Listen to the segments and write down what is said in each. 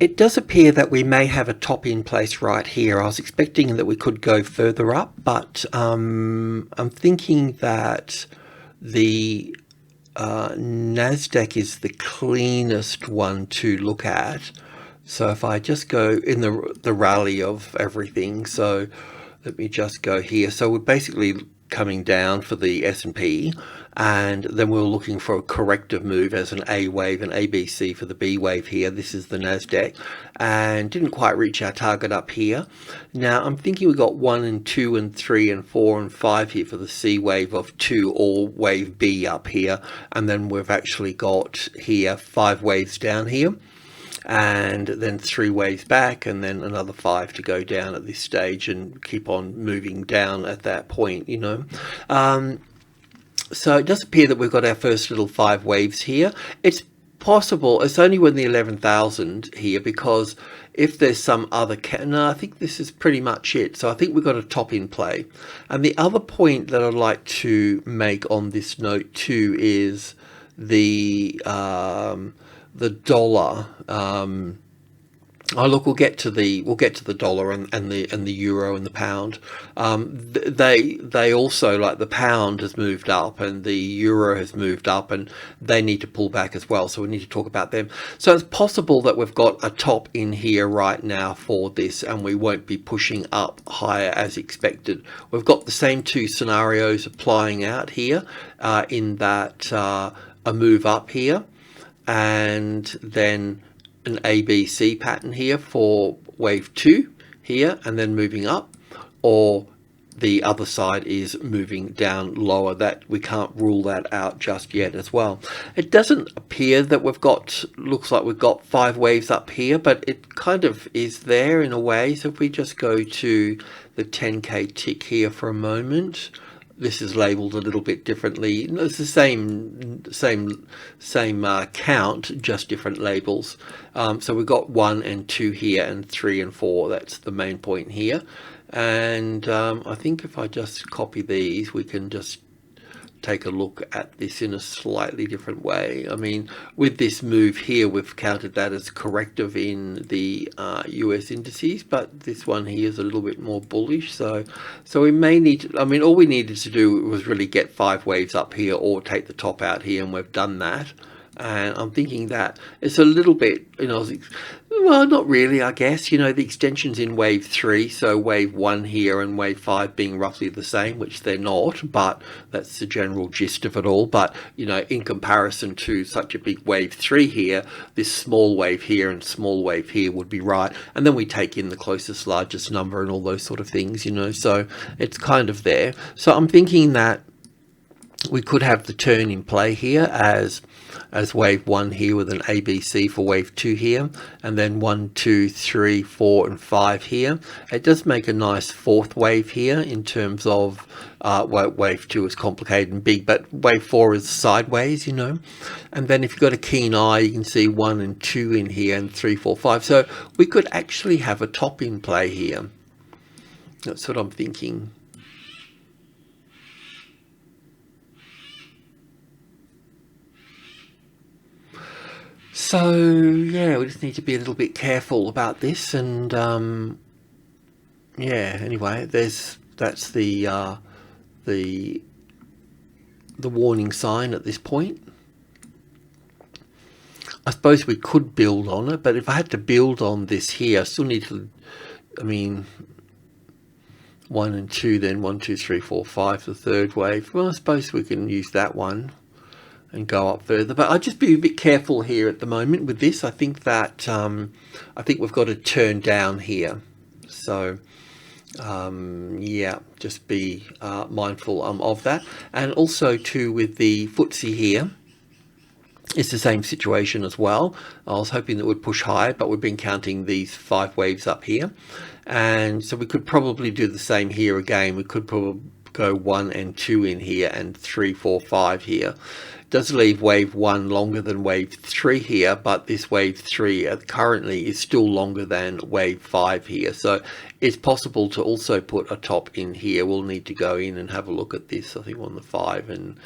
It does appear that we may have a top in place right here. I was expecting that we could go further up, but I'm thinking that the NASDAQ is the cleanest one to look at. So if I just go in the rally of everything, so let me just go here. So we're basically coming down for the S&P, and then we're looking for a corrective move as an A wave and ABC for the B wave here. This is the NASDAQ, and didn't quite reach our target up here. Now I'm thinking we got 1 and 2 and 3 and 4 and 5 here for the C wave of 2, or wave B up here, and then we've actually got here 5 waves down here, and then 3 waves back, and then another 5 to go down at this stage, and keep on moving down at that point, you know. So it does appear that we've got our first little 5 waves here. It's possible, it's only when the 11,000 here, because if there's some other, no, I think this is pretty much it. So I think we've got a top in play. And the other point that I'd like to make on this note too is the dollar. Oh look, we'll get to the dollar and the euro and the pound. They also, like, the pound has moved up and the euro has moved up, and they need to pull back as well. So we need to talk about them. So it's possible that we've got a top in here right now for this, and we won't be pushing up higher as expected. We've got the same 2 scenarios applying out here, in that a move up here, and then an ABC pattern here for wave 2 here, and then moving up, or the other side is moving down lower. That we can't rule that out just yet as well. It doesn't appear that we've got, looks like we've got 5 waves up here, but it kind of is there in a way. So if we just go to the 10k tick here for a moment, this is labeled a little bit differently. It's the same count, just different labels. So we've got 1 and 2 here, and 3 and 4. That's the main point here. And I think if I just copy these, we can just take a look at this in a slightly different way. I mean, with this move here, we've counted that as corrective in the US indices, but this one here is a little bit more bullish. So we may need to, I mean, all we needed to do was really get 5 waves up here, or take the top out here, and we've done that. And I'm thinking that it's a little bit, you know, well, not really, I guess. You know, the extension's in wave 3, so wave 1 here and wave 5 being roughly the same, which they're not, but that's the general gist of it all. But, you know, in comparison to such a big wave 3 here, this small wave here and small wave here would be right. And then we take in the closest, largest number and all those sort of things, you know, so it's kind of there. So I'm thinking that we could have the turn in play here as wave 1 here with an ABC for wave 2 here, and then 1, 2, 3, 4 and 5 here. It does make a nice 4th wave here in terms of wave 2 is complicated and big, but wave 4 is sideways, you know. And then if you've got a keen eye, you can see 1 and 2 in here, and 3, 4, 5. So we could actually have a top in play here. That's what I'm thinking. So yeah, we just need to be a little bit careful about this, and yeah. Anyway, that's the warning sign at this point. I suppose we could build on it, but if I had to build on this here, I still need to. I mean, 1 and 2, then 1, 2, 3, 4, 5, the 3rd wave. Well, I suppose we can use that one and go up further, but I'd just be a bit careful here at the moment with this. I think that I think we've got to turn down here, so yeah, just be mindful of that. And also too, with the FTSE here, it's the same situation as well. I was hoping that would push higher, but we've been counting these 5 waves up here, and so we could probably do the same here again. We could probably go 1 and 2 in here, and 3, 4, 5 here. Does leave wave 1 longer than wave 3 here, but this wave 3 currently is still longer than wave 5 here. So it's possible to also put a top in here. We'll need to go in and have a look at this. I think on the 5 and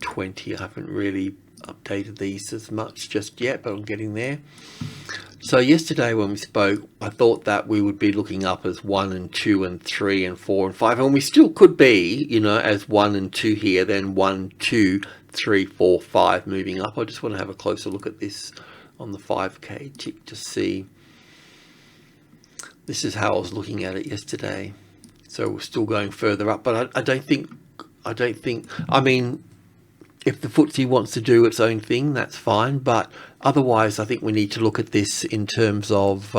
20, I haven't really updated these as much just yet, but I'm getting there. So yesterday when we spoke, I thought that we would be looking up as 1 and 2 and 3 and 4 and 5, and we still could be, you know, as 1 and 2 here, then 1, 2, 3, 4, 5 moving up. I just want to have a closer look at this on the 5K tick to see. This is how I was looking at it yesterday. So we're still going further up, but I don't think, I mean, if the FTSE wants to do its own thing, that's fine. But otherwise, I think we need to look at this in terms of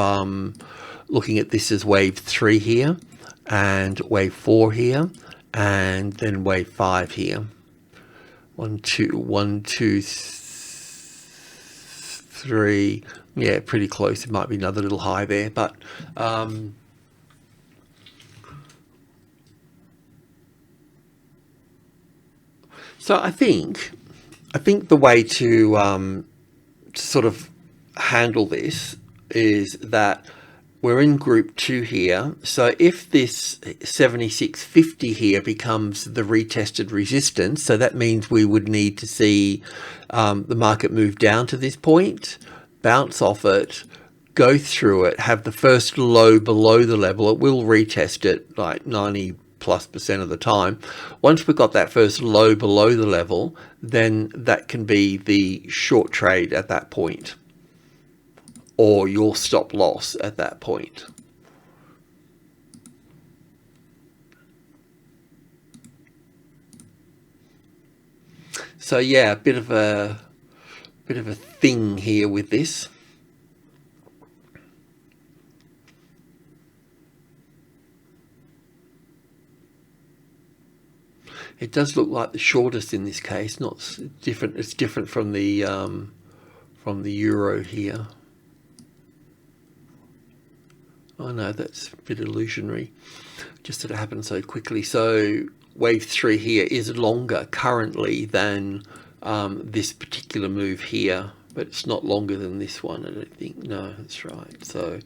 looking at this as wave 3 here and wave 4 here and then wave 5 here. 1, 2, 1, 2, 3. Yeah, pretty close. It might be another little high there, but so I think the way to sort of handle this is that we're in group 2 here. So if this 76.50 here becomes the retested resistance, so that means we would need to see the market move down to this point, bounce off it, go through it, have the first low below the level. It will retest it like 90+% of the time. Once we've got that first low below the level, then that can be the short trade at that point, or your stop loss at that point. So yeah, a bit of a thing here with this. It does look like the shortest in this case, not different. It's different from the euro here. Oh no, that's a bit illusionary, just that it happened so quickly. So wave 3 here is longer currently than this particular move here, but it's not longer than this one, I don't think. No, that's right. So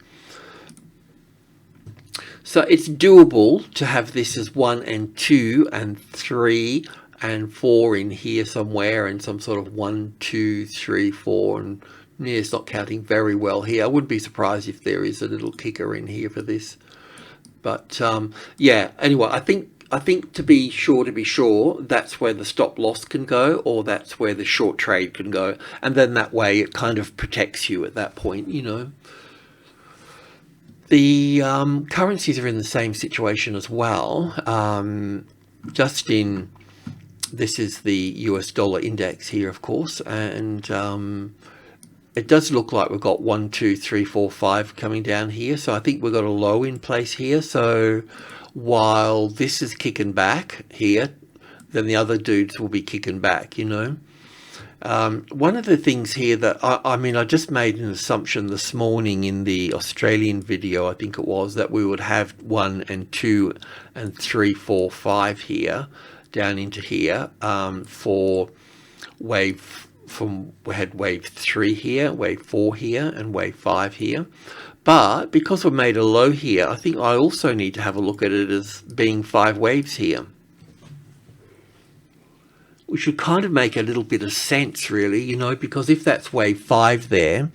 it's doable to have this as 1 and 2 and 3 and 4 in here somewhere, and some sort of 1, 2, 3, 4, and yeah, it's not counting very well here. I wouldn't be surprised if there is a little kicker in here for this. But yeah, anyway, I think to be sure, that's where the stop loss can go, or that's where the short trade can go, and then that way it kind of protects you at that point, you know. The currencies are in the same situation as well. Just in, this is the US dollar index here, of course, and it does look like we've got 1, 2, 3, 4, 5 coming down here. So I think we've got a low in place here. So while this is kicking back here, then the other dudes will be kicking back, you know. One of the things here that I mean, I just made an assumption this morning in the Australian video, I think it was, that we would have 1 and 2 and 3, 4, 5 here down into here for wave. We had wave 3 here, wave 4 here, and wave 5 here. But because we've made a low here, I think I also need to have a look at it as being 5 waves here, which should kind of make a little bit of sense, really, you know, because if that's wave 5 there,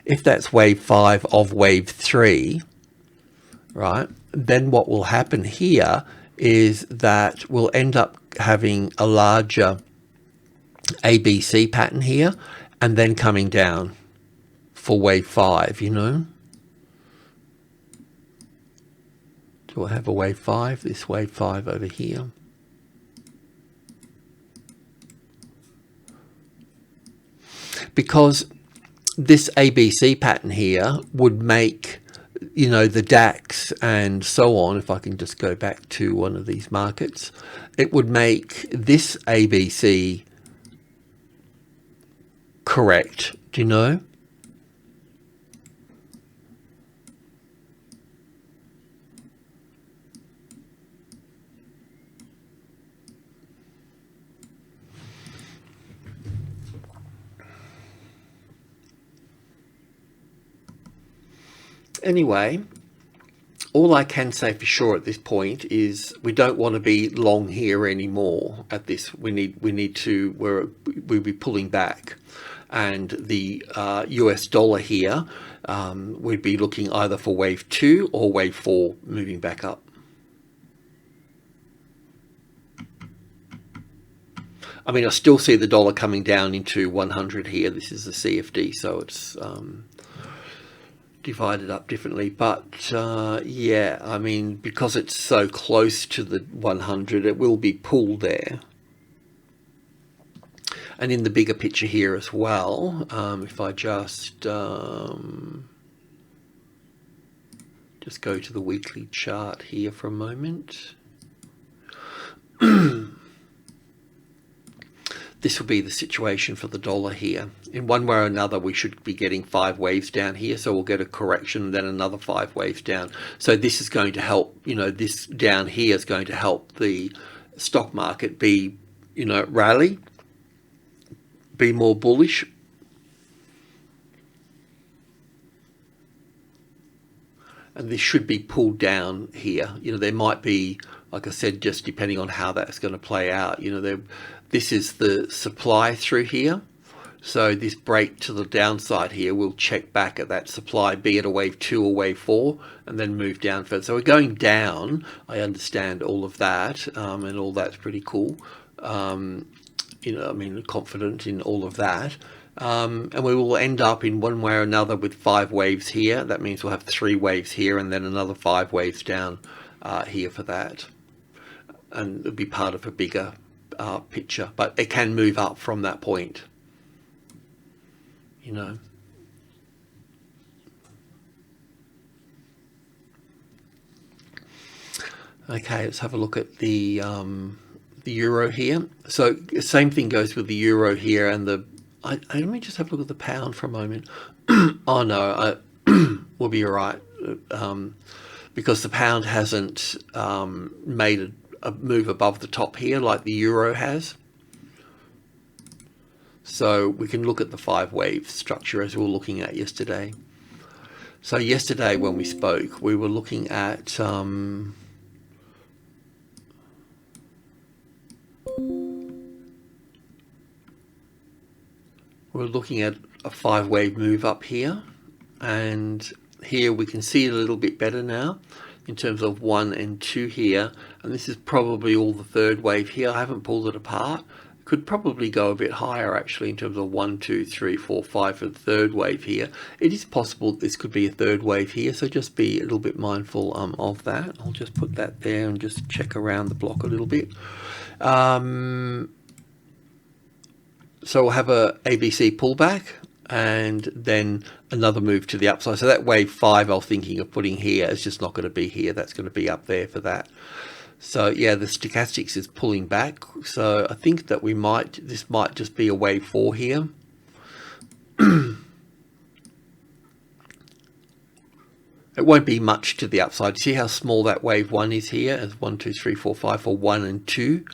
if that's wave 5 of wave 3, right, then what will happen here is that we'll end up having a larger ABC pattern here, and then coming down for wave 5, you know. Do I have a wave 5? This wave 5 over here. Because this ABC pattern here would make, you know, the DAX and so on, if I can just go back to one of these markets, it would make this ABC correct, do you know? Anyway, all I can say for sure at this point is we don't want to be long here anymore at this. We'll be pulling back. and the US dollar here, we'd be looking either for wave 2 or wave 4 moving back up. I mean, I still see the dollar coming down into 100 here. This is the CFD, so it's divided up differently. But yeah, I mean, because it's so close to the 100, it will be pulled there. And in the bigger picture here as well, if I just go to the weekly chart here for a moment. This will be the situation for the dollar here. In one way or another, we should be getting 5 waves down here. So we'll get a correction, then another 5 waves down. So this is going to help, you know, this down here is going to help the stock market be, you know, rally, be more bullish. And this should be pulled down here. You know, there might be, like I said, just depending on how that's going to play out, you know, this is the supply through here. So this break to the downside here will check back at that supply, be it a wave 2 or wave 4, and then move down further. So we're going down. I understand all of that, and all that's pretty cool. You know, I mean, confident in all of that. And we will end up in one way or another with 5 waves here. That means we'll have 3 waves here and then another 5 waves down here for that. And it'll be part of a bigger picture, but it can move up from that point, you know. Okay, let's have a look at the euro here. So same thing goes with the euro here, and let me just have a look at the pound for a moment. Oh no, we'll be all right, because the pound hasn't made a move above the top here like the euro has. So we can look at the 5 wave structure as we were looking at yesterday. So yesterday when we spoke, we were looking at a 5 wave move up here, and here we can see it a little bit better now in terms of 1 and 2 here, and this is probably all the 3rd wave here. I haven't pulled it apart. Could probably go a bit higher actually in terms of 1, 2, 3, 4, 5 for the 3rd wave here. It is possible this could be a 3rd wave here, so just be a little bit mindful of that. I'll just put that there and just check around the block a little bit. So we'll have a ABC pullback and then another move to the upside. So that wave 5 I was thinking of putting here is just not going to be here. That's going to be up there for that. So yeah, the stochastics is pulling back. So I think that this might just be a wave 4 here. It won't be much to the upside. See how small that wave 1 is here as 1, 2, 3, 4, 5 for 1 and 2.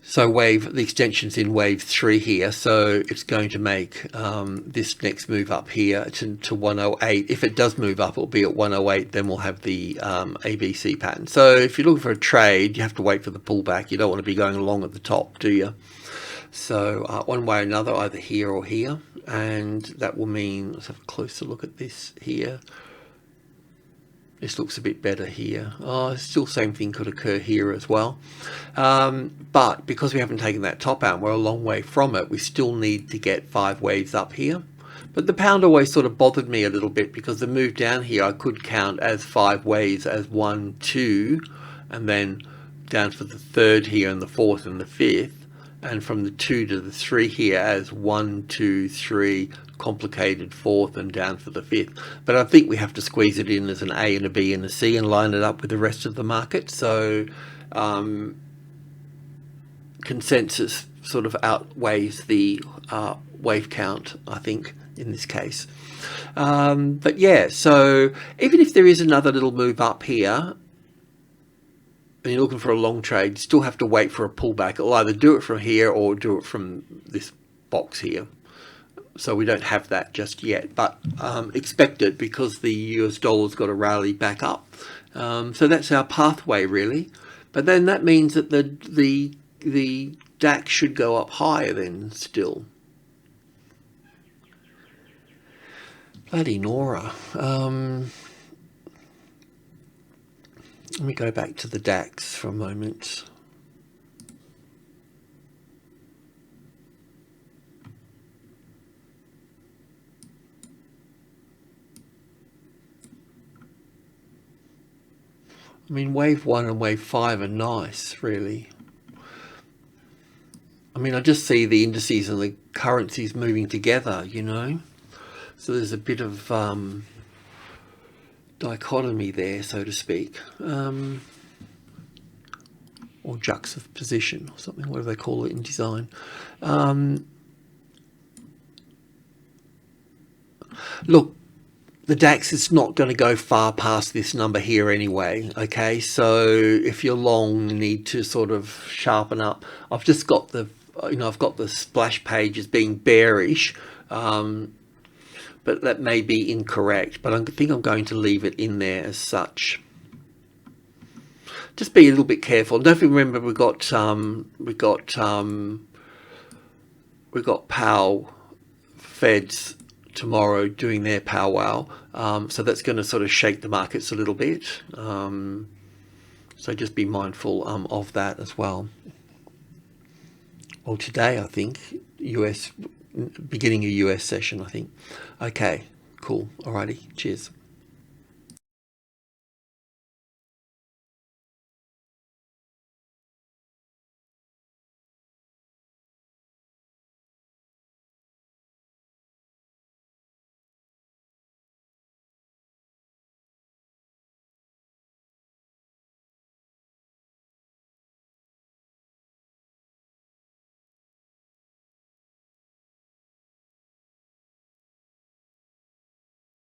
So the extension's in wave 3 here, so it's going to make this next move up here to 108. If it does move up, it'll be at 108, then we'll have the ABC pattern. So if you're looking for a trade, you have to wait for the pullback. You don't want to be going along at the top, do you? So one way or another, either here or here, and that will mean, let's have a closer look at this here. This looks a bit better here. Still same thing could occur here as well. But because we haven't taken that top out, we're a long way from it, we still need to get 5 waves up here. But the pound always sort of bothered me a little bit because the move down here I could count as 5 waves as 1, 2, and then down for the 3rd here and the 4th and the 5th. And from the 2 to the 3 here as 1, 2, 3, complicated 4th, and down for the 5th. But I think we have to squeeze it in as an A and a B and a C and line it up with the rest of the market. So consensus sort of outweighs the wave count, I think, in this case. But yeah, so even if there is another little move up here, and you're looking for a long trade, you still have to wait for a pullback. It'll either do it from here or do it from this box here. So we don't have that just yet, but expect it because the US dollar's got to rally back up. So that's our pathway really. But then that means that the DAX should go up higher then still. Bloody Nora. Let me go back to the DAX for a moment. I mean, wave 1 and wave 5 are nice, really. I mean, I just see the indices and the currencies moving together, you know. So there's a bit of dichotomy there, so to speak. Or juxtaposition or something, whatever they call it in design. Look, the DAX is not going to go far past this number here anyway. Okay, so if you're long, you need to sort of sharpen up. I've just got the, I've got the splash page as being bearish, but that may be incorrect. But I think I'm going to leave it in there as such. Just be a little bit careful. Don't remember we got Powell Feds tomorrow doing their powwow, so that's going to sort of shake the markets a little bit, so just be mindful of that as well. Well, today I think beginning a US session, I think. Okay, cool. Alrighty, cheers.